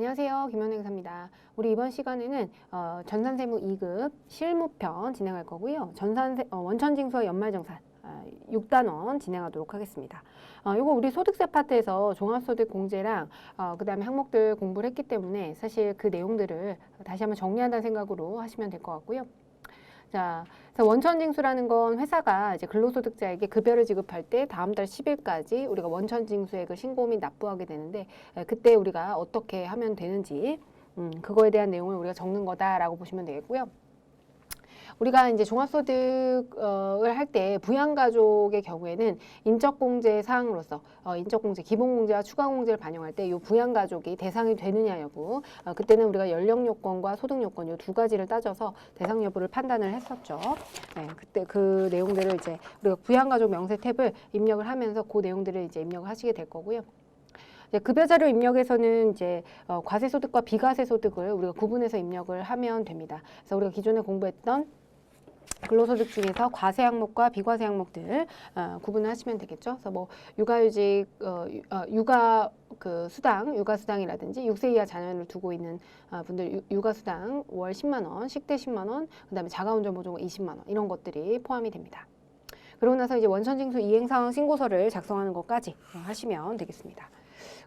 안녕하세요. 김현애 강사입니다. 우리 이번 시간에는 전산세무 2급 실무편 진행할 거고요. 원천징수와 연말정산 6단원 진행하도록 하겠습니다. 이거 우리 소득세 파트에서 종합소득공제랑 그 다음에 항목들 공부를 했기 때문에 사실 그 내용들을 다시 한번 정리한다는 생각으로 하시면 될 것 같고요. 자, 그래서 원천징수라는 건 회사가 이제 근로소득자에게 급여를 지급할 때 다음 달 10일까지 우리가 원천징수액을 신고 및 납부하게 되는데 그때 우리가 어떻게 하면 되는지 그거에 대한 내용을 우리가 적는 거다라고 보시면 되겠고요. 우리가 이제 종합소득을 할 때 부양가족의 경우에는 인적공제 사항으로서 인적공제, 기본공제와 추가공제를 반영할 때 이 부양가족이 대상이 되느냐 여부 그때는 우리가 연령요건과 소득요건 이 두 가지를 따져서 대상 여부를 판단을 했었죠. 네, 그때 그 내용들을 이제 우리가 부양가족 명세 탭을 입력을 하면서 그 내용들을 이제 입력을 하시게 될 거고요. 급여자료 입력에서는 이제 과세소득과 비과세소득을 우리가 구분해서 입력을 하면 됩니다. 그래서 우리가 기존에 공부했던 근로소득 중에서 과세 항목과 비과세 항목들 구분을 하시면 되겠죠. 그래서 뭐 육아휴직, 육아 그 수당, 육아수당이라든지 6세 이하 자녀를 두고 있는 분들 육아수당 월 10만 원, 식대 10만 원, 그다음에 자가운전보조금 20만 원 이런 것들이 포함이 됩니다. 그러고 나서 이제 원천징수 이행사항 신고서를 작성하는 것까지 하시면 되겠습니다.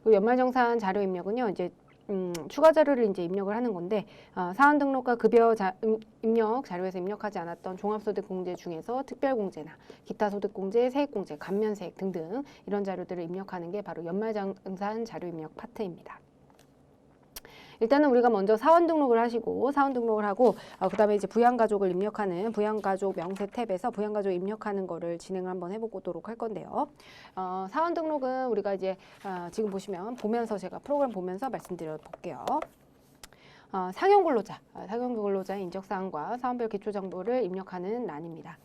그리고 연말정산 자료 입력은요, 이제 추가 자료를 이제 입력을 하는 건데 사원 등록과 급여 입력 자료에서 입력하지 않았던 종합소득공제 중에서 특별공제나 기타 소득공제, 세액공제, 감면세액 등등 이런 자료들을 입력하는 게 바로 연말정산 자료 입력 파트입니다. 일단은 우리가 먼저 사원 등록을 하시고 사원 등록을 하고 그 다음에 이제 부양가족을 입력하는 부양가족 명세 탭에서 부양가족 입력하는 거를 진행을 한번 해보도록 할 건데요. 사원 등록은 우리가 이제 지금 보면서 제가 프로그램 보면서 말씀드려 볼게요. 상용근로자의 인적사항과 사원별 기초정보를 입력하는 란입니다.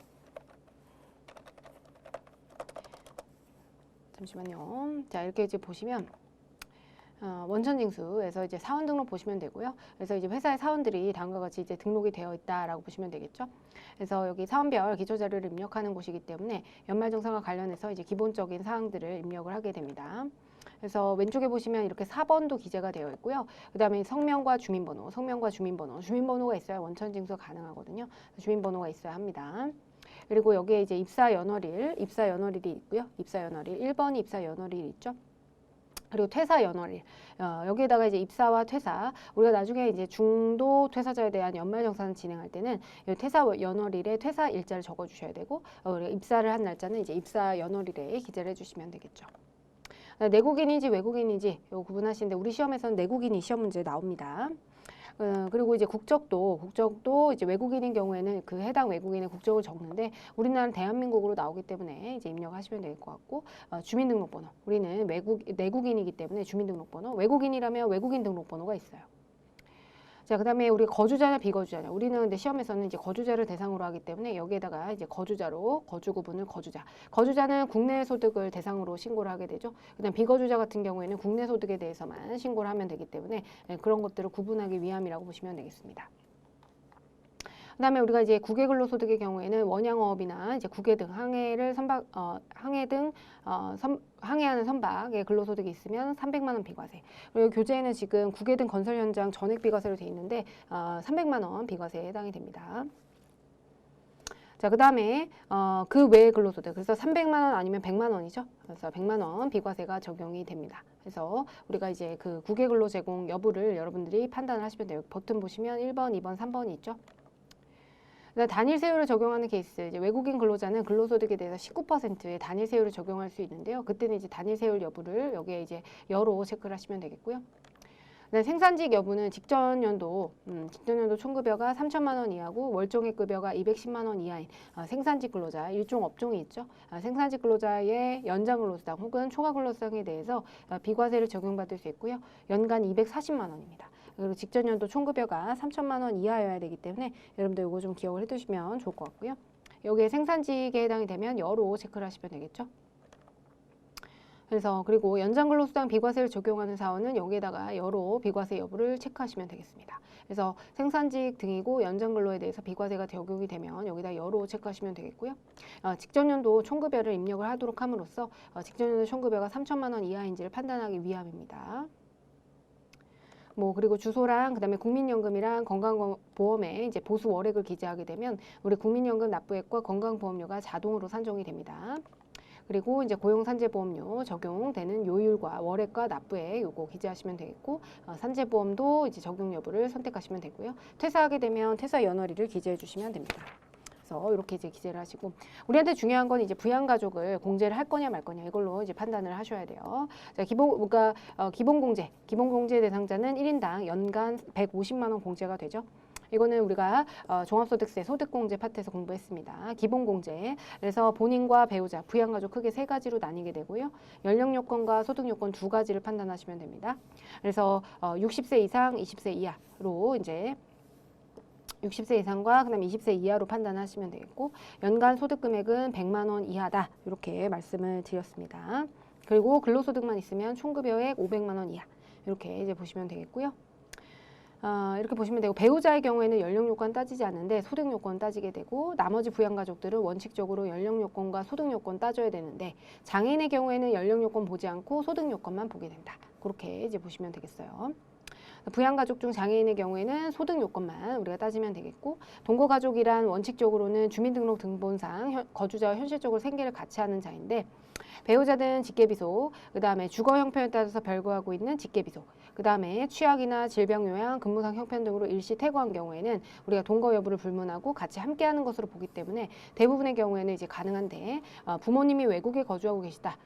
잠시만요. 자, 이렇게 이제 보시면 원천징수에서 이제 사원 등록 보시면 되고요. 그래서 이제 회사의 사원들이 다음과 같이 이제 등록이 되어 있다라고 보시면 되겠죠. 그래서 여기 사원별 기초자료를 입력하는 곳이기 때문에 연말정산과 관련해서 이제 기본적인 사항들을 입력을 하게 됩니다. 그래서 왼쪽에 보시면 이렇게 4번도 기재가 되어 있고요. 그 다음에 성명과 주민번호, 주민번호가 있어야 원천징수 가능하거든요. 주민번호가 있어야 합니다. 그리고 여기에 이제 입사연월일이 있고요. 입사연월일, 1번이 입사연월일 있죠. 그리고 퇴사 연월일 여기에다가 이제 입사와 퇴사 우리가 나중에 이제 중도 퇴사자에 대한 연말정산을 진행할 때는 퇴사 연월일에 퇴사 일자를 적어 주셔야 되고 우리가 입사를 한 날짜는 이제 입사 연월일에 기재를 해주시면 되겠죠. 내국인인지 외국인인지 요 구분하시는데 우리 시험에서는 내국인이 시험 문제 나옵니다. 그리고 이제 국적도 이제 외국인인 경우에는 그 해당 외국인의 국적을 적는데 우리나라는 대한민국으로 나오기 때문에 이제 입력하시면 될 것 같고 주민등록번호 우리는 내국인이기 때문에 주민등록번호 외국인이라면 외국인 등록번호가 있어요. 자, 그 다음에 우리 거주자냐 비거주자냐 우리는 근데 시험에서는 이제 거주자를 대상으로 하기 때문에 여기에다가 이제 거주자로 거주 구분을 거주자는 국내 소득을 대상으로 신고를 하게 되죠. 그다음 비거주자 같은 경우에는 국내 소득에 대해서만 신고를 하면 되기 때문에 그런 것들을 구분하기 위함이라고 보시면 되겠습니다. 그다음에 우리가 이제 국외근로소득의 경우에는 원양어업이나 이제 국외 등 항해하는 선박의 근로소득이 있으면 300만 원 비과세. 그리고 교재에는 지금 국외 등 건설 현장 전액 비과세로 돼 있는데 300만 원 비과세에 해당이 됩니다. 자, 그 다음에 그 외의 근로소득 그래서 300만 원 아니면 100만 원이죠. 그래서 100만 원 비과세가 적용이 됩니다. 그래서 우리가 이제 그 국외근로 제공 여부를 여러분들이 판단을 하시면 돼요. 버튼 보시면 1번, 2번, 3번이 있죠. 단일 세율을 적용하는 케이스, 이제 외국인 근로자는 근로소득에 대해서 19%의 단일 세율을 적용할 수 있는데요. 그때는 이제 단일 세율 여부를 여기에 이제 여로 체크를 하시면 되겠고요. 생산직 여부는 직전 연도 총급여가 3천만 원 이하고 월정액 급여가 210만 원 이하인 생산직 근로자, 일종 업종이 있죠. 생산직 근로자의 연장 근로수당 혹은 초과 근로수당에 대해서 비과세를 적용받을 수 있고요. 연간 240만 원입니다. 그리고 직전 연도 총급여가 3천만 원 이하여야 되기 때문에 여러분들 이거 좀 기억을 해두시면 좋을 것 같고요. 여기에 생산직에 해당이 되면 여로 체크를 하시면 되겠죠. 그래서 그리고 연장근로수당 비과세를 적용하는 사원은 여기에다가 여로 비과세 여부를 체크하시면 되겠습니다. 그래서 생산직 등이고 연장근로에 대해서 비과세가 적용이 되면 여기다 여로 체크하시면 되겠고요. 직전연도 총급여를 입력을 하도록 함으로써 직전연도 총급여가 3천만 원 이하인지를 판단하기 위함입니다. 뭐 그리고 주소랑 그다음에 국민연금이랑 건강보험에 이제 보수 월액을 기재하게 되면 우리 국민연금 납부액과 건강보험료가 자동으로 산정이 됩니다. 그리고 이제 고용산재보험료 적용되는 요율과 월액과 납부액 요거 기재하시면 되겠고 산재보험도 이제 적용 여부를 선택하시면 되고요. 퇴사하게 되면 퇴사 연월일을 기재해 주시면 됩니다. 그래서 이렇게 이제 기재를 하시고 우리한테 중요한 건 이제 부양가족을 공제를 할 거냐 말 거냐 이걸로 이제 판단을 하셔야 돼요. 자, 기본공제 대상자는 1인당 연간 150만 원 공제가 되죠. 이거는 우리가 종합소득세 소득공제 파트에서 공부했습니다. 기본공제. 그래서 본인과 배우자, 부양가족 크게 세 가지로 나뉘게 되고요. 연령요건과 소득요건 두 가지를 판단하시면 됩니다. 그래서 60세 이상, 20세 이하로 이제 60세 이상과 그다음에 20세 이하로 판단하시면 되겠고 연간 소득금액은 100만 원 이하다. 이렇게 말씀을 드렸습니다. 그리고 근로소득만 있으면 총급여액 500만 원 이하. 이렇게 이제 보시면 되겠고요. 이렇게 보시면 되고 배우자의 경우에는 연령 요건 따지지 않는데 소득 요건 따지게 되고 나머지 부양가족들은 원칙적으로 연령 요건과 소득 요건 따져야 되는데 장애인의 경우에는 연령 요건 보지 않고 소득 요건만 보게 된다. 그렇게 이제 보시면 되겠어요. 부양가족 중 장애인의 경우에는 소득 요건만 우리가 따지면 되겠고 동거가족이란 원칙적으로는 주민등록 등본상 거주자와 현실적으로 생계를 같이 하는 자인데 배우자든 직계비속, 그 다음에 주거 형편에 따라서 별거하고 있는 직계비속, 그 다음에 취약이나 질병 요양, 근무상 형편 등으로 일시 퇴거한 경우에는 우리가 동거 여부를 불문하고 같이 함께하는 것으로 보기 때문에 대부분의 경우에는 이제 가능한데 부모님이 외국에 거주하고 계시다.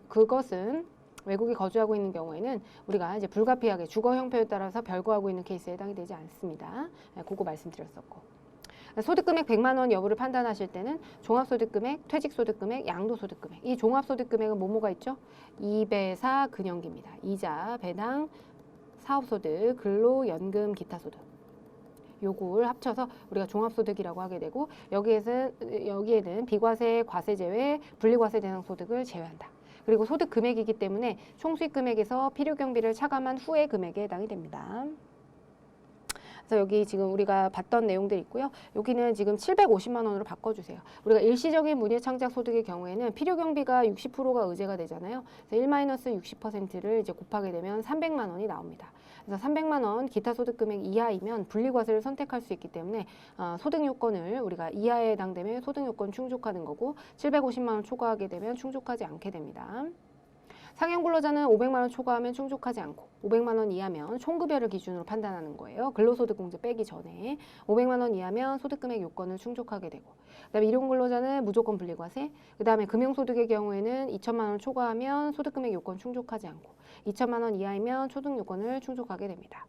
그것은 외국에 거주하고 있는 경우에는 우리가 이제 불가피하게 주거 형편에 따라서 별거하고 있는 케이스에 해당이 되지 않습니다. 그거 말씀드렸었고. 소득금액 100만 원 여부를 판단하실 때는 종합소득금액, 퇴직소득금액, 양도소득금액. 이 종합소득금액은 뭐뭐가 있죠? 2배사 근영기입니다. 이자, 배당, 사업소득, 근로연금, 기타소득. 요걸 합쳐서 우리가 종합소득이라고 하게 되고 여기에는 비과세, 과세 제외, 분리과세 대상 소득을 제외한다. 그리고 소득 금액이기 때문에 총수익 금액에서 필요경비를 차감한 후의 금액에 해당이 됩니다. 그래서 여기 지금 우리가 봤던 내용들 있고요. 여기는 지금 750만 원으로 바꿔주세요. 우리가 일시적인 문예창작 소득의 경우에는 필요경비가 60%가 의제가 되잖아요. 그래서 1-60%를 이제 곱하게 되면 300만 원이 나옵니다. 그래서 300만 원 기타 소득 금액 이하이면 분리과세를 선택할 수 있기 때문에 소득 요건을 우리가 이하에 해당되면 소득 요건 충족하는 거고 750만 원 초과하게 되면 충족하지 않게 됩니다. 상형 근로자는 500만 원 초과하면 충족하지 않고 500만 원 이하면 총급여를 기준으로 판단하는 거예요. 근로소득 공제 빼기 전에 500만 원 이하면 소득금액 요건을 충족하게 되고 그다음에 일용 근로자는 무조건 분리과세 그다음에 금융소득의 경우에는 2천만 원 초과하면 소득금액 요건 충족하지 않고 2천만 원 이하이면 소득 요건을 충족하게 됩니다.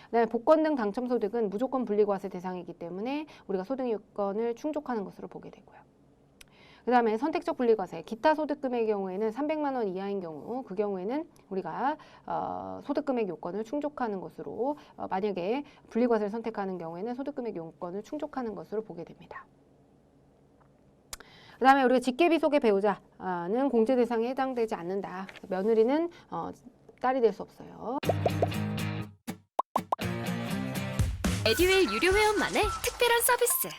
그다음에 복권 등 당첨소득은 무조건 분리과세 대상이기 때문에 우리가 소득 요건을 충족하는 것으로 보게 되고요. 그 다음에 선택적 분리과세, 기타 소득금액의 경우에는 300만 원 이하인 경우 그 경우에는 우리가 소득금액 요건을 충족하는 것으로 만약에 분리과세를 선택하는 경우에는 소득금액 요건을 충족하는 것으로 보게 됩니다. 그 다음에 우리가 직계비속의 배우자는 공제 대상에 해당되지 않는다. 며느리는 딸이 될 수 없어요. 에듀윌 유료 회원만의 특별한 서비스.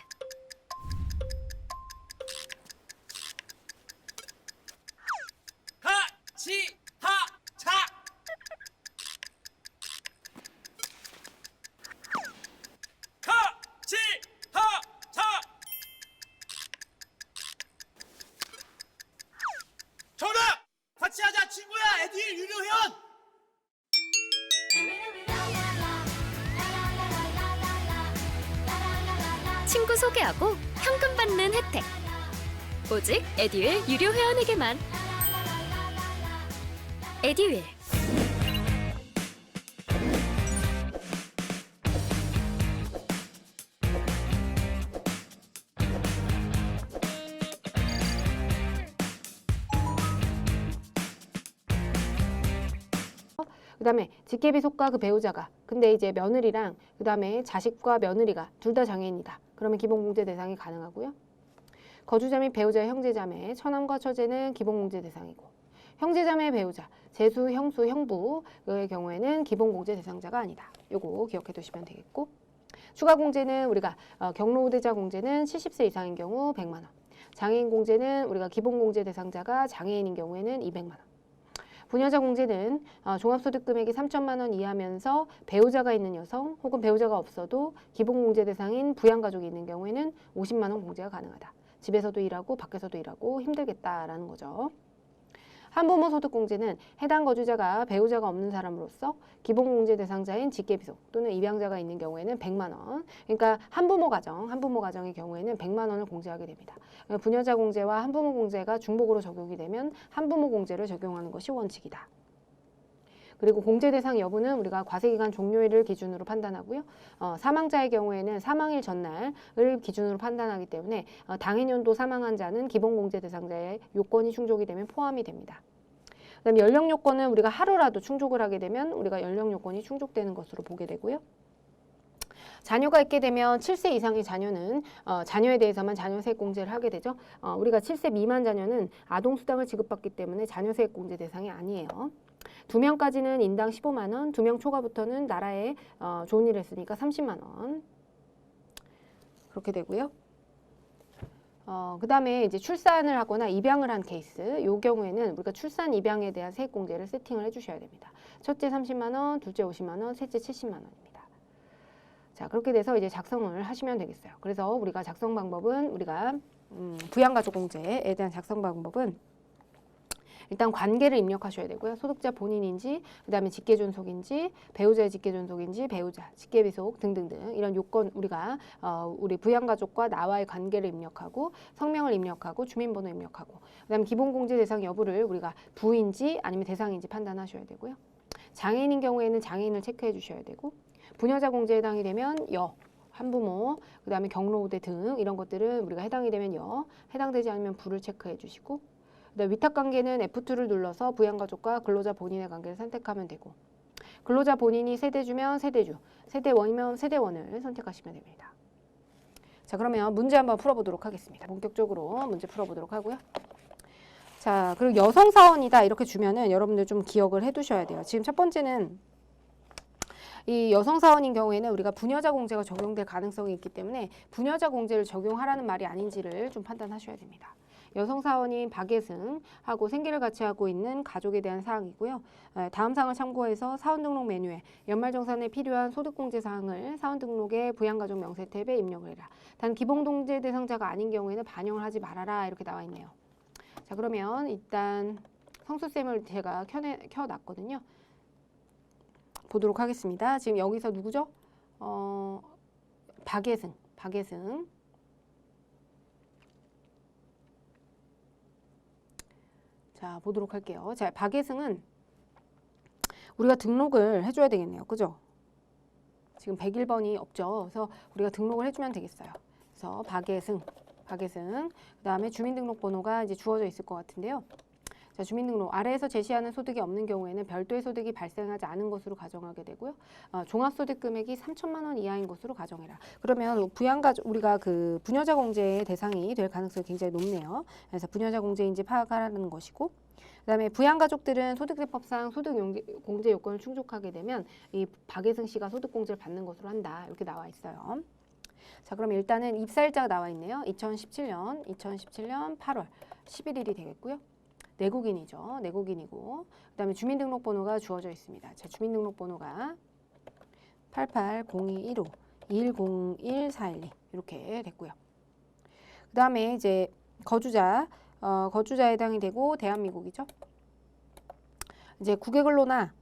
정답! 같이 하자 친구야 에듀윌 유료 회원! 친구 소개하고 현금 받는 혜택. 오직 에듀윌 유료 회원에게만. 에듀윌. 그 다음에 직계비속과 그 배우자가 근데 이제 며느리랑 그 다음에 자식과 며느리가 둘 다 장애인이다. 그러면 기본공제 대상이 가능하고요. 거주자 및 배우자의 형제자매, 처남과 처제는 기본공제 대상이고 형제자매 배우자, 재수, 형수, 형부의 경우에는 기본공제 대상자가 아니다. 요거 기억해 두시면 되겠고 추가 공제는 우리가 경로우대자 공제는 70세 이상인 경우 100만 원 장애인 공제는 우리가 기본공제 대상자가 장애인인 경우에는 200만 원 부녀자 공제는 종합소득 금액이 3천만 원 이하면서 배우자가 있는 여성 혹은 배우자가 없어도 기본 공제 대상인 부양가족이 있는 경우에는 50만 원 공제가 가능하다. 집에서도 일하고 밖에서도 일하고 힘들겠다라는 거죠. 한부모 소득공제는 해당 거주자가 배우자가 없는 사람으로서 기본공제 대상자인 직계비속 또는 입양자가 있는 경우에는 100만 원. 그러니까 한부모 가정의 경우에는 100만 원을 공제하게 됩니다. 부녀자 공제와 한부모 공제가 중복으로 적용이 되면 한부모 공제를 적용하는 것이 원칙이다. 그리고 공제 대상 여부는 우리가 과세기간 종료일을 기준으로 판단하고요. 사망자의 경우에는 사망일 전날을 기준으로 판단하기 때문에 당해년도 사망한 자는 기본공제 대상자의 요건이 충족이 되면 포함이 됩니다. 그다음에 연령 요건은 우리가 하루라도 충족을 하게 되면 우리가 연령 요건이 충족되는 것으로 보게 되고요. 자녀가 있게 되면 7세 이상의 자녀는 자녀에 대해서만 자녀세액 공제를 하게 되죠. 우리가 7세 미만 자녀는 아동수당을 지급받기 때문에 자녀세액 공제 대상이 아니에요. 2명까지는 인당 15만 원, 2명 초과부터는 나라에 좋은 일 했으니까 30만 원 그렇게 되고요. 그 다음에 이제 출산을 하거나 입양을 한 케이스, 이 경우에는 우리가 출산 입양에 대한 세액 공제를 세팅을 해주셔야 됩니다. 첫째 30만 원, 둘째 50만 원, 셋째 70만 원입니다. 자, 그렇게 돼서 이제 작성을 하시면 되겠어요. 그래서 우리가 작성 방법은 우리가 부양가족 공제에 대한 작성 방법은 일단 관계를 입력하셔야 되고요. 소득자 본인인지, 그 다음에 직계존속인지, 배우자의 직계존속인지, 배우자, 직계비속 등등등 이런 요건 우리가 우리 부양가족과 나와의 관계를 입력하고 성명을 입력하고 주민번호 입력하고 그 다음에 기본공제 대상 여부를 우리가 부인지 아니면 대상인지 판단하셔야 되고요. 장애인인 경우에는 장애인을 체크해 주셔야 되고 부녀자 공제에 해당이 되면 여, 한부모, 그 다음에 경로우대 등 이런 것들은 우리가 해당이 되면 여, 해당되지 않으면 부를 체크해 주시고 위탁관계는 F2를 눌러서 부양가족과 근로자 본인의 관계를 선택하면 되고 근로자 본인이 세대주면 세대주, 세대원이면 세대원을 선택하시면 됩니다. 자, 그러면 문제 한번 풀어보도록 하겠습니다. 본격적으로 문제 풀어보도록 하고요. 자, 그리고 여성사원이다 이렇게 주면은 여러분들 좀 기억을 해두셔야 돼요. 지금 첫 번째는 이 여성사원인 경우에는 우리가 부녀자 공제가 적용될 가능성이 있기 때문에 부녀자 공제를 적용하라는 말이 아닌지를 좀 판단하셔야 됩니다. 여성사원인 박예승하고 생계를 같이 하고 있는 가족에 대한 사항이고요. 다음 사항을 참고해서 사원등록 메뉴에 연말정산에 필요한 소득공제 사항을 사원등록의 부양가족 명세 탭에 입력을 해라. 단 기본공제 대상자가 아닌 경우에는 반영을 하지 말아라 이렇게 나와 있네요. 자, 그러면 일단 성수쌤을 제가 켜놨거든요. 보도록 하겠습니다. 지금 여기서 누구죠? 박예승. 자, 보도록 할게요. 자, 박예승은 우리가 등록을 해줘야 되겠네요. 그죠? 지금 101번이 없죠. 그래서 우리가 등록을 해주면 되겠어요. 그래서 박예승. 그 다음에 주민등록번호가 이제 주어져 있을 것 같은데요. 자, 주민등록 아래에서 제시하는 소득이 없는 경우에는 별도의 소득이 발생하지 않은 것으로 가정하게 되고요. 종합소득 금액이 3천만 원 이하인 것으로 가정해라. 그러면 부양가족 우리가 그 부녀자 공제의 대상이 될 가능성이 굉장히 높네요. 그래서 부녀자 공제인지 파악하라는 것이고, 그다음에 부양가족들은 소득세법상 소득공제 요건을 충족하게 되면 이 박예승 씨가 소득공제를 받는 것으로 한다. 이렇게 나와 있어요. 자, 그럼 일단은 입사일자가 나와 있네요. 2017년 8월 11일이 되겠고요. 내국인이죠. 내국인이고 그다음에 주민등록번호가 주어져 있습니다. 자, 주민등록번호가 880215 101412 이렇게 됐고요. 그다음에 이제 거주자에 해당이 되고 대한민국이죠. 이제 국외근로나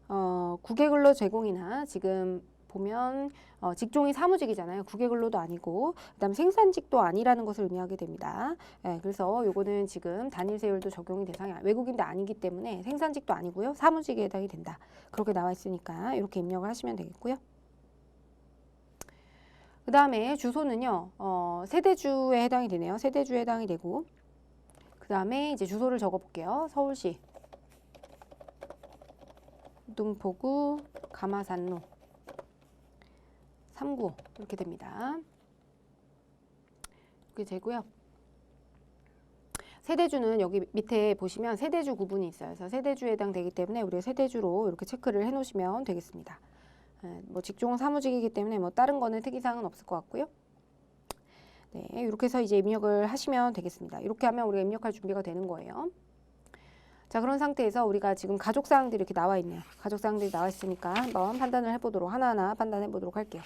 국외근로 제공이나 지금 보면 직종이 사무직이잖아요. 국외근로도 아니고 그다음 생산직도 아니라는 것을 의미하게 됩니다. 그래서 요거는 지금 단일세율도 적용이 대상이 외국인도 아니기 때문에 생산직도 아니고요. 사무직에 해당이 된다. 그렇게 나와 있으니까 이렇게 입력을 하시면 되겠고요. 그 다음에 주소는요. 세대주에 해당이 되네요. 세대주에 해당이 되고 그 다음에 이제 주소를 적어볼게요. 서울시 동포구 가마산로 3구 이렇게 됩니다. 이렇게 되고요. 세대주는 여기 밑에 보시면 세대주 구분이 있어요. 그래서 세대주에 해당되기 때문에 우리가 세대주로 이렇게 체크를 해 놓으시면 되겠습니다. 뭐 직종은 사무직이기 때문에 뭐 다른 거는 특이사항은 없을 것 같고요. 네, 이렇게 해서 이제 입력을 하시면 되겠습니다. 이렇게 하면 우리가 입력할 준비가 되는 거예요. 자, 그런 상태에서 우리가 지금 가족사항들이 이렇게 나와 있네요. 가족사항들이 나와 있으니까 한번 판단을 해보도록, 하나하나 판단해 보도록 할게요.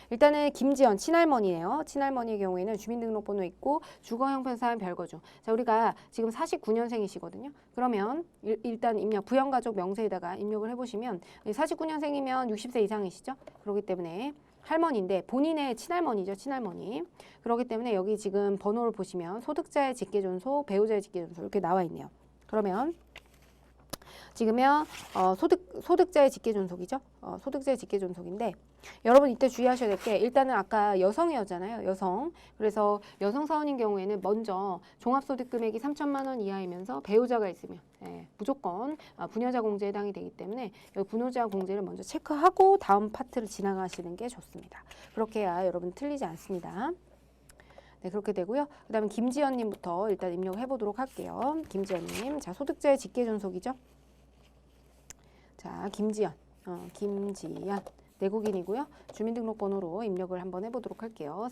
일단은 김지연, 친할머니예요. 친할머니의 경우에는 주민등록번호 있고 주거 형편사항 별거 중. 자, 우리가 지금 49년생이시거든요. 그러면 일단 입력, 부양가족 명세에다가 입력을 해보시면 49년생이면 60세 이상이시죠. 그렇기 때문에 할머니인데 본인의 친할머니죠. 친할머니. 그렇기 때문에 여기 지금 번호를 보시면 소득자의 직계존속, 배우자의 직계존속 이렇게 나와 있네요. 그러면 지금요 소득자의 직계존속이죠. 소득자의 직계존속인데 여러분 이때 주의하셔야 될 게 일단은 아까 여성이었잖아요. 여성. 그래서 여성 사원인 경우에는 먼저 종합소득 금액이 3천만 원 이하이면서 배우자가 있으면 무조건 부녀자 공제에 해당이 되기 때문에 여기 부녀자 공제를 먼저 체크하고 다음 파트를 지나가시는 게 좋습니다. 그렇게 해야 여러분 틀리지 않습니다. 네, 그렇게 되고요. 그 다음에 김지연님부터 일단 입력을 해보도록 할게요. 김지연님. 자, 소득자의 직계존속이죠. 자, 김지연. 김지연. 내국인이고요. 주민등록번호로 입력을 한번 해보도록 할게요.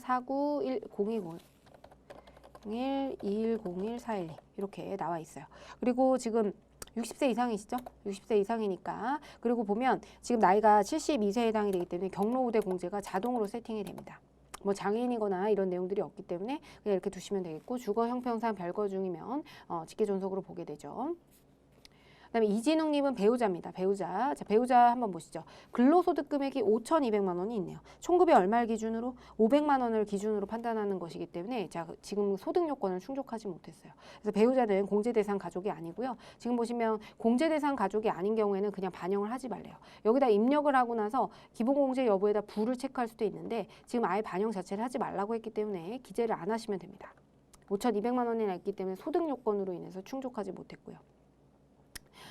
4910121014112 이렇게 나와 있어요. 그리고 지금 60세 이상이시죠? 60세 이상이니까. 그리고 보면 지금 나이가 72세에 해당이 되기 때문에 경로우대 공제가 자동으로 세팅이 됩니다. 뭐 장애인이거나 이런 내용들이 없기 때문에 그냥 이렇게 두시면 되겠고 주거 형평상 별거 중이면 직계존속으로 보게 되죠. 그다음에 이진웅님은 배우자입니다. 배우자. 자, 배우자 한번 보시죠. 근로소득 금액이 5,200만 원이 있네요. 총급이 얼마를 기준으로? 500만 원을 기준으로 판단하는 것이기 때문에 자, 지금 소득 요건을 충족하지 못했어요. 그래서 배우자는 공제 대상 가족이 아니고요. 지금 보시면 공제 대상 가족이 아닌 경우에는 그냥 반영을 하지 말래요. 여기다 입력을 하고 나서 기본공제 여부에다 부를 체크할 수도 있는데 지금 아예 반영 자체를 하지 말라고 했기 때문에 기재를 안 하시면 됩니다. 5,200만 원이나 있기 때문에 소득 요건으로 인해서 충족하지 못했고요.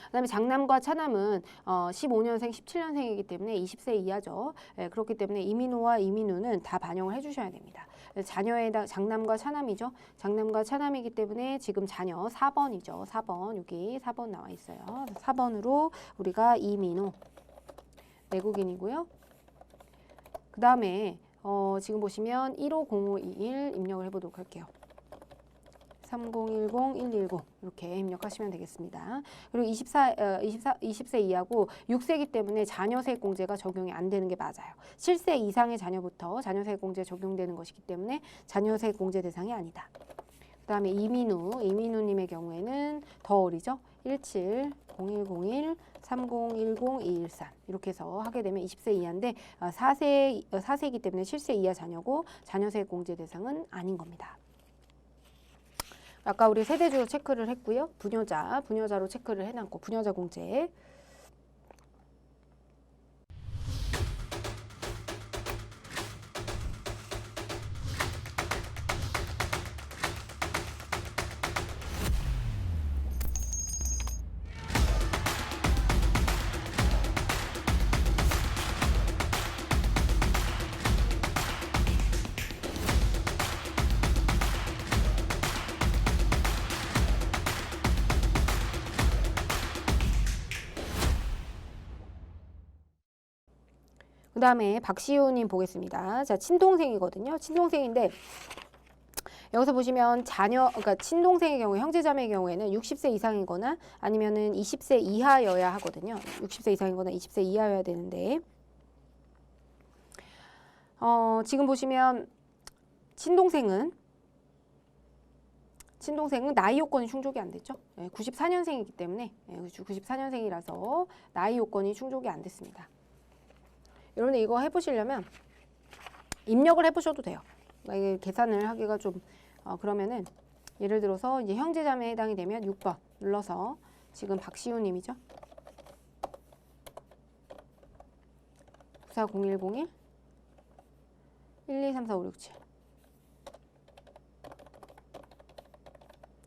그다음에 장남과 차남은 15년생, 17년생이기 때문에 20세 이하죠. 그렇기 때문에 이민호와 이민우는 다 반영을 해주셔야 됩니다. 자녀에 장남과 차남이죠. 장남과 차남이기 때문에 지금 자녀 4번이죠. 4번 여기 4번 나와 있어요. 4번으로 우리가 이민호 내국인이고요. 그 다음에 지금 보시면 150521 입력을 해보도록 할게요. 3010-110 이렇게 입력하시면 되겠습니다. 그리고 20세 이하고 6세이기 때문에 자녀세액 공제가 적용이 안 되는 게 맞아요. 7세 이상의 자녀부터 자녀세액 공제 적용되는 것이기 때문에 자녀세액 공제 대상이 아니다. 그 다음에 이민우님의 경우에는 더 어리죠. 17-0101-3010-213 이렇게 해서 하게 되면 20세 이하인데 4세이기 때문에 7세 이하 자녀고 자녀세액 공제 대상은 아닌 겁니다. 아까 우리 세대주 체크를 했고요. 부녀자로 체크를 해놨고 부녀자 공제. 그 다음에 박시우님 보겠습니다. 자, 친동생이거든요. 친동생인데 여기서 보시면 그러니까 친동생의 경우에 형제자매의 경우에는 60세 이상이거나 아니면은 20세 이하여야 하거든요. 60세 이상이거나 20세 이하여야 되는데 지금 보시면 친동생은 나이 요건이 충족이 안 됐죠. 94년생이기 때문에 94년생이라서 나이 요건이 충족이 안 됐습니다. 여러분 이거 해보시려면 입력을 해보셔도 돼요. 이게 계산을 하기가 좀 그러면은 예를 들어서 이제 형제자매에 해당이 되면 6번 눌러서 지금 박시우님이죠. 940101 12345667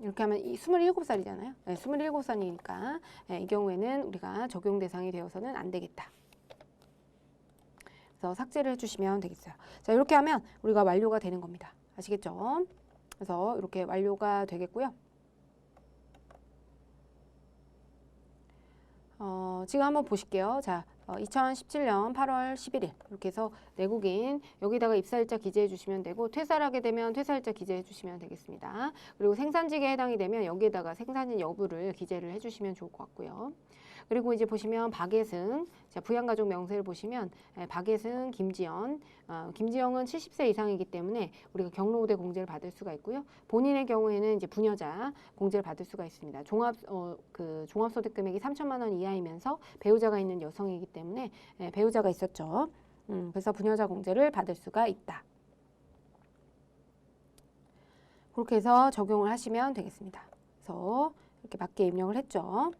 이렇게 하면 27살이잖아요. 27살이니까 이 경우에는 우리가 적용 대상이 되어서는 안 되겠다. 그래서 삭제를 해주시면 되겠어요. 자, 이렇게 하면 우리가 완료가 되는 겁니다. 아시겠죠? 그래서 이렇게 완료가 되겠고요. 지금 한번 보실게요. 자, 2017년 8월 11일 이렇게 해서 내국인 여기다가 입사일자 기재해 주시면 되고 퇴사를 하게 되면 퇴사일자 기재해 주시면 되겠습니다. 그리고 생산직에 해당이 되면 여기에다가 생산직 여부를 기재를 해 주시면 좋을 것 같고요. 그리고 이제 보시면 박예승, 자, 부양가족 명세를 보시면 박예승, 김지연, 김지영은 70세 이상이기 때문에 우리가 경로우대 공제를 받을 수가 있고요. 본인의 경우에는 이제 부녀자 공제를 받을 수가 있습니다. 종합소득 금액이 3천만 원 이하이면서 배우자가 있는 여성이기 때문에 배우자가 있었죠. 그래서 부녀자 공제를 받을 수가 있다. 그렇게 해서 적용을 하시면 되겠습니다. 그래서 이렇게 맞게 입력을 했죠.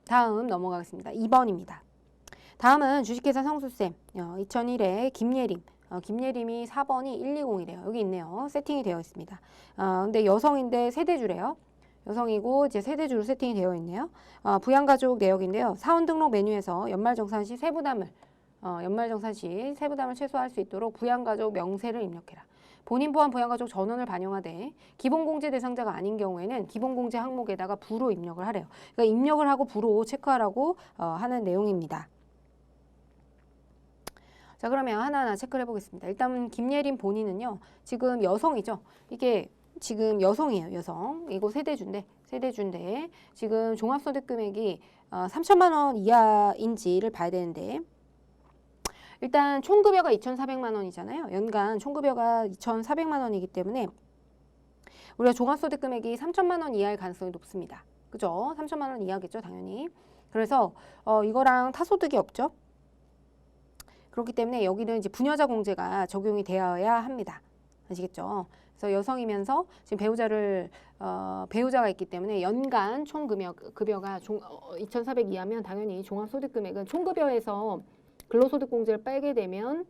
다음 넘어가겠습니다. 2번입니다. 다음은 주식회사 성수쌤 2001에 김예림 김예림이 4번이 120이래요. 여기 있네요. 세팅이 되어 있습니다. 근데 여성인데 세대주래요. 여성이고 이제 세대주로 세팅이 되어 있네요. 부양가족 내역인데요. 사원 등록 메뉴에서 연말정산 시 세부담을 최소화할 수 있도록 부양가족 명세를 입력해라. 본인 포함 부양가족 전원을 반영하되 기본공제 대상자가 아닌 경우에는 기본공제 항목에다가 부로 입력을 하래요. 그러니까 입력을 하고 부로 체크하라고 하는 내용입니다. 자, 그러면 하나하나 체크를 해보겠습니다. 일단 김예림 본인은요. 지금 여성이죠. 이게 지금 여성이에요. 여성. 이거 세대주인데 지금 종합소득 금액이 3천만 원 이하인지를 봐야 되는데 일단 총급여가 2,400만 원이잖아요. 연간 총급여가 2,400만 원이기 때문에 우리가 종합소득 금액이 3천만 원 이하일 가능성이 높습니다. 그죠? 3천만 원 이하겠죠, 당연히. 그래서 이거랑 타소득이 없죠. 그렇기 때문에 여기는 이제 부녀자 공제가 적용이 되어야 합니다. 아시겠죠? 그래서 여성이면서 지금 배우자가 있기 때문에 연간 총급여가 2,400 이하면 당연히 종합소득 금액은 총급여에서 근로소득공제를 빼게 되면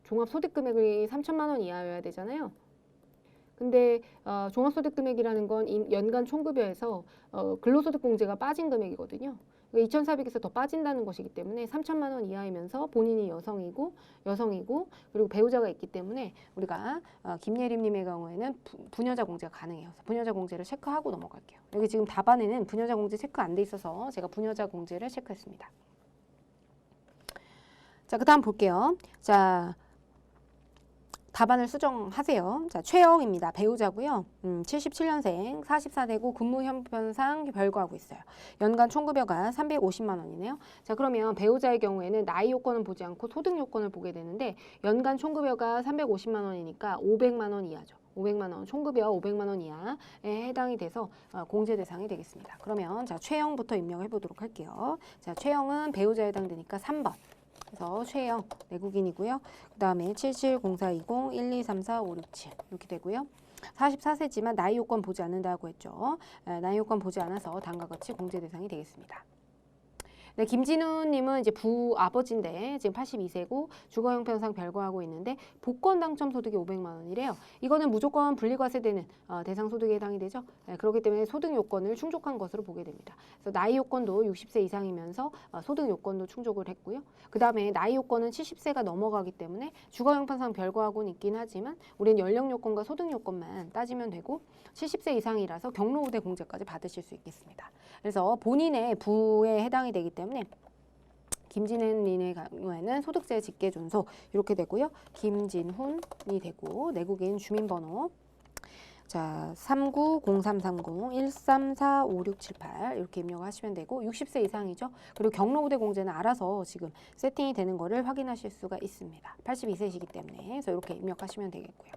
종합소득금액이 3천만 원 이하여야 되잖아요. 근데 종합소득금액이라는 건 연간 총급여에서 근로소득공제가 빠진 금액이거든요. 그러니까 2,400에서 더 빠진다는 것이기 때문에 3천만 원 이하이면서 본인이 여성이고 그리고 배우자가 있기 때문에 우리가 김예림님의 경우에는 부녀자 공제가 가능해요. 그래서 부녀자 공제를 체크하고 넘어갈게요. 여기 지금 답안에는 부녀자 공제 체크 안 돼 있어서 제가 부녀자 공제를 체크했습니다. 자, 그 다음 볼게요. 자, 답안을 수정하세요. 자, 최영입니다. 배우자고요. 77년생, 44대고 근무 형편상 별거하고 있어요. 연간 총급여가 350만 원이네요. 자, 그러면 배우자의 경우에는 나이 요건은 보지 않고 소득 요건을 보게 되는데 연간 총급여가 350만 원이니까 500만 원 이하죠. 500만 원, 총급여 500만 원 이하에 해당이 돼서 공제 대상이 되겠습니다. 그러면 자, 최영부터 입력해 보도록 할게요. 자, 최영은 배우자에 해당되니까 3번. 그래서 최영 내국인이고요. 그 다음에 770420 1234 567 이렇게 되고요. 44세지만 나이 요건 보지 않는다고 했죠. 나이 요건 보지 않아서 다음과 같이 공제 대상이 되겠습니다. 네, 김진우님은 이제 부아버지인데 지금 82세고 주거 형편상 별거하고 있는데 복권 당첨 소득이 500만 원이래요. 이거는 무조건 분리과세되는 대상 소득에 해당이 되죠. 네, 그렇기 때문에 소득 요건을 충족한 것으로 보게 됩니다. 그래서 나이 요건도 60세 이상이면서 소득 요건도 충족을 했고요. 그 다음에 나이 요건은 70세가 넘어가기 때문에 주거 형편상 별거하고는 있긴 하지만 우리는 연령 요건과 소득 요건만 따지면 되고 70세 이상이라서 경로우대 공제까지 받으실 수 있겠습니다. 그래서 본인의 부에 해당이 되기 때문에 김진훈님의 경우에는 소득세 직계존소 이렇게 되고요. 김진훈이 되고 내국인 주민번호 자 390330 13456678 이렇게 입력하시면 되고 60세 이상이죠. 그리고 경로우대 공제는 알아서 지금 세팅이 되는 거를 확인하실 수가 있습니다. 82세이시기 때문에 그래서 이렇게 입력하시면 되겠고요.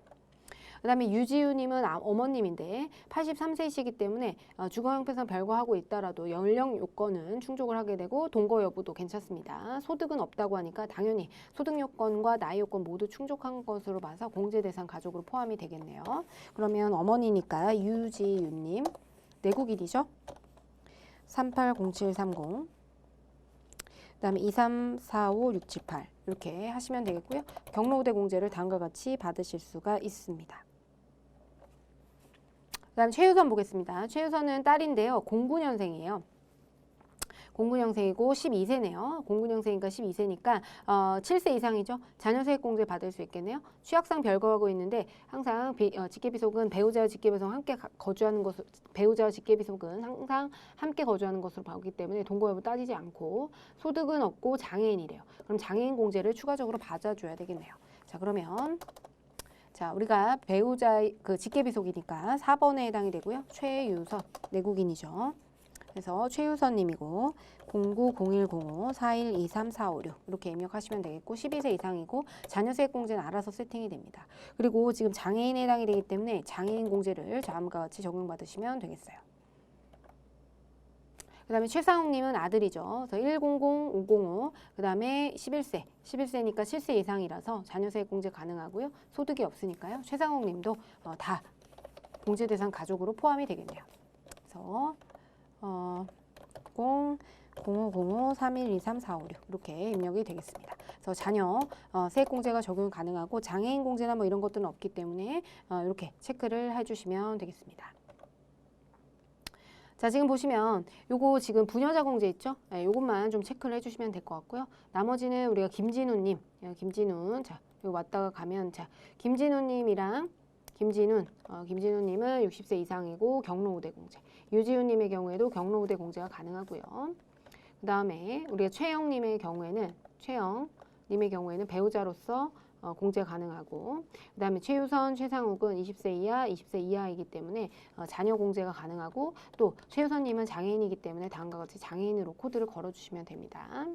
그 다음에 유지우님은 어머님인데 83세이시기 때문에 주거 형편상 별거하고 있다라도 연령 요건은 충족을 하게 되고 동거 여부도 괜찮습니다. 소득은 없다고 하니까 당연히 소득 요건과 나이 요건 모두 충족한 것으로 봐서 공제 대상 가족으로 포함이 되겠네요. 그러면 어머니니까 유지우님 내국인이죠. 380730 그다음에 2345678 이렇게 하시면 되겠고요. 경로우대 공제를 다음과 같이 받으실 수가 있습니다. 그다음 최유선 보겠습니다. 최유선은 딸인데요. 09년생이에요. 09년생이고 12세네요. 09년생이니까 12세니까 7세 이상이죠. 자녀세액공제 받을 수 있겠네요. 취약상 별거하고 있는데 항상 직계비속은 배우자와 직계비속 함께 거주하는 것으로 배우자와 직계비속은 항상 함께 거주하는 것으로 봐오기 때문에 동거 여부 따지지 않고 소득은 없고 장애인이래요. 그럼 장애인 공제를 추가적으로 받아줘야 되겠네요. 자 그러면 자 우리가 배우자 그 직계비속이니까 4번에 해당이 되고요. 최유선 내국인이죠. 그래서 최유선님이고 09010541234566 이렇게 입력하시면 되겠고 12세 이상이고 자녀세액 공제는 알아서 세팅이 됩니다. 그리고 지금 장애인에 해당이 되기 때문에 장애인 공제를 다음과 같이 적용받으시면 되겠어요. 그 다음에 최상욱님은 아들이죠. 그래서 100-505, 그 다음에 11세니까 7세 이상이라서 자녀세액 공제 가능하고요. 소득이 없으니까요. 최상욱님도 다 공제 대상 가족으로 포함이 되겠네요. 그래서 0505-3123-456 이렇게 입력이 되겠습니다. 그래서 자녀 세액 공제가 적용 가능하고 장애인 공제나 뭐 이런 것들은 없기 때문에 이렇게 체크를 해주시면 되겠습니다. 자 지금 보시면 요거 지금 부녀자 공제 있죠? 네, 요것만 좀 체크를 해주시면 될 것 같고요. 나머지는 우리가 김진우님, 김진우 자 요 왔다가 가면 자 김진우님이랑 김진우님은 60세 이상이고 경로 우대 공제. 유지훈님의 경우에도 경로 우대 공제가 가능하고요. 그 다음에 우리가 최영님의 경우에는 배우자로서 공제가 가능하고 그 다음에 최유선, 최상욱은 20세 이하, 20세 이하이기 때문에 자녀 공제가 가능하고 또 최유선님은 장애인이기 때문에 다음과 같이 장애인으로 코드를 걸어주시면 됩니다.